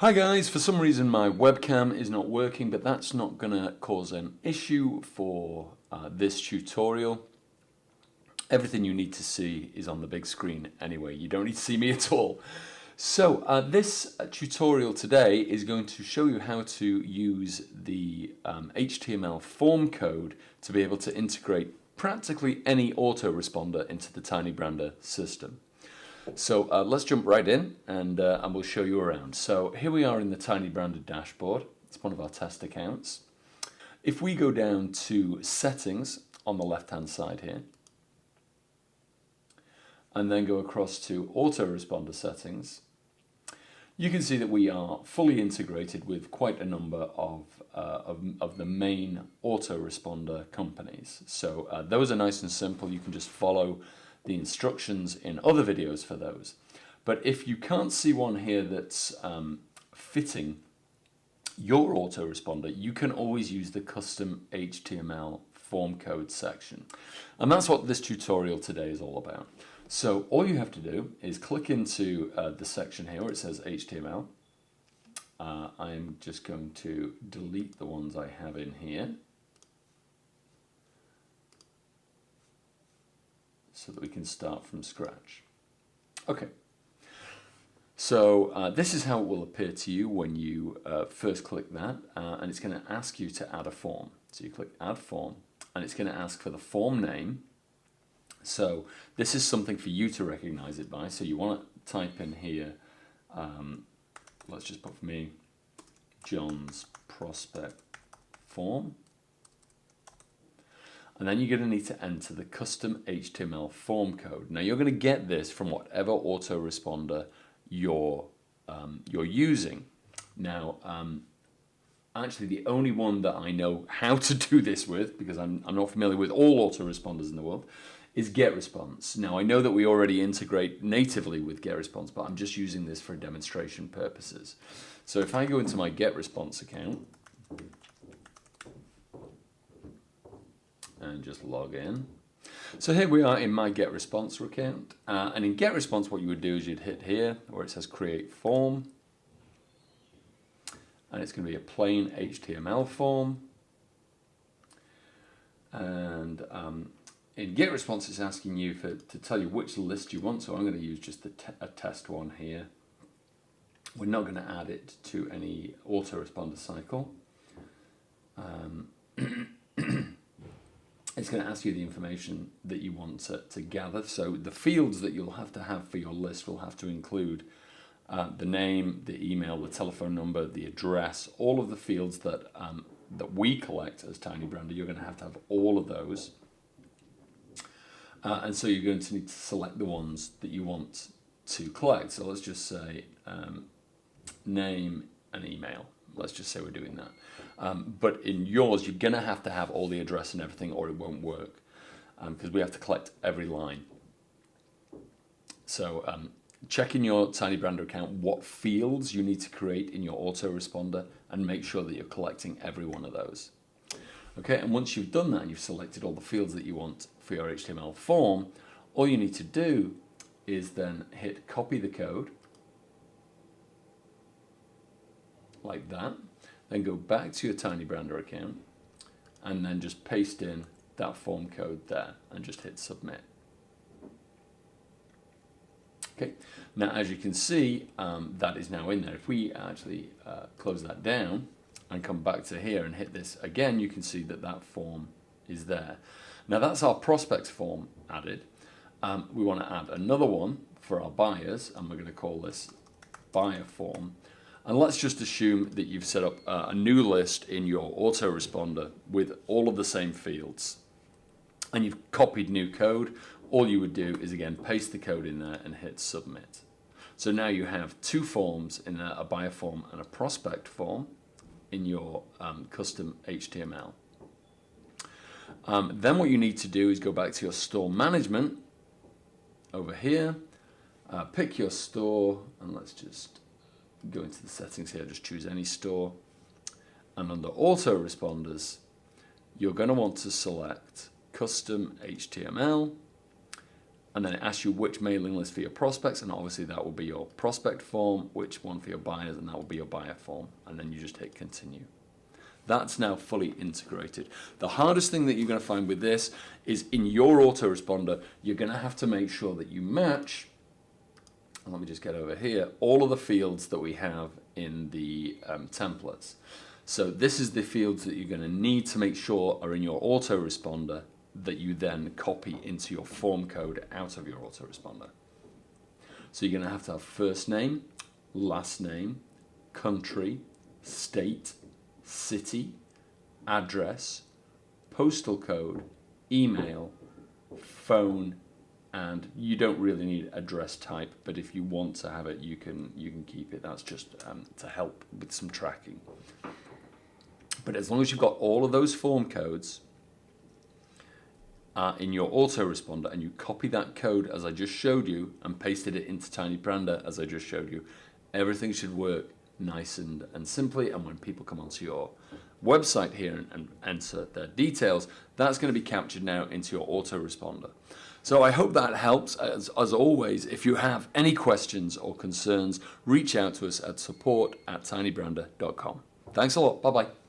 Hi guys, for some reason my webcam is not working, but that's not going to cause an issue for this tutorial. Everything you need to see is on the big screen anyway, you don't need to see me at all. So this tutorial today is going to show you how to use the HTML form code to be able to integrate practically any autoresponder into the TinyBrander system. So let's jump right in and we'll show you around. So here we are in the TinyBrander dashboard. It's one of our test accounts. If we go down to settings on the left hand side here and then go across to autoresponder settings, you can see that we are fully integrated with quite a number of the main autoresponder companies. So those are nice and simple. You can just follow the instructions in other videos for those. But if you can't see one here that's fitting your autoresponder, you can always use the custom HTML form code section. And that's what this tutorial today is all about. So all you have to do is click into the section here where it says HTML. I'm just going to delete the ones I have in here so that we can start from scratch. Okay, so this is how it will appear to you when you first click that, and it's going to ask you to add a form. So you click Add Form, and it's going to ask for the form name. So this is something for you to recognize it by. So you want to type in here, let's just put for me, John's prospect form. And then you're going to need to enter the custom HTML form code. Now you're going to get this from whatever autoresponder you're using. Now, actually the only one that I know how to do this with, because I'm not familiar with all autoresponders in the world, is GetResponse. Now I know that we already integrate natively with GetResponse, but I'm just using this for demonstration purposes. So if I go into my GetResponse account and just log in. So here we are in my GetResponse account, and in GetResponse what you would do is you'd hit here where it says Create Form, and it's going to be a plain HTML form, and in GetResponse it's asking you to tell you which list you want, so I'm going to use just a test one here. We're not going to add it to any autoresponder cycle. It's going to ask you the information that you want to gather. So the fields that you'll have to have for your list will have to include the name, the email, the telephone number, the address, all of the fields that we collect as TinyBrander. You're going to have all of those. And so you're going to need to select the ones that you want to collect. So let's just say name and email. Let's just say we're doing that. But in yours, you're going to have all the address and everything, or it won't work, because we have to collect every line. So check in your TinyBrander account what fields you need to create in your autoresponder and make sure that you're collecting every one of those. Okay, and once you've done that and you've selected all the fields that you want for your HTML form, all you need to do is then hit copy the code, like that, then go back to your TinyBrander account and then just paste in that form code there and just hit submit. Okay, now as you can see, that is now in there. If we actually close that down and come back to here and hit this again, you can see that that form is there. Now that's our prospects form added. We want to add another one for our buyers, and we're going to call this buyer form. And let's just assume that you've set up a new list in your autoresponder with all of the same fields. And you've copied new code. All you would do is again paste the code in there and hit submit. So now you have two forms in there, a buyer form and a prospect form in your custom HTML. Then what you need to do is go back to your store management over here, pick your store, and let's just go into the settings here, just choose any store, and under autoresponders you're going to want to select custom HTML, and then it asks you which mailing list for your prospects, and obviously that will be your prospect form, which one for your buyers, and that will be your buyer form, and then you just hit continue. That's now fully integrated. The hardest thing that you're going to find with this is in your autoresponder, you're going to have to make sure that you match, let me just get over here, all of the fields that we have in the templates. So this is the fields that you're going to need to make sure are in your autoresponder that you then copy into your form code out of your autoresponder. So you're going to have first name, last name, country, state, city, address, postal code, email, phone, and you don't really need address type, but if you want to have it, you can keep it. That's just to help with some tracking. But as long as you've got all of those form codes in your autoresponder and you copy that code as I just showed you and pasted it into TinyPanda as I just showed you, everything should work nice and simply. And when people come onto your website here and enter their details, that's going to be captured now into your autoresponder. So I hope that helps. As always, if you have any questions or concerns, reach out to us at support@tinybranda.com. Thanks a lot. Bye-bye.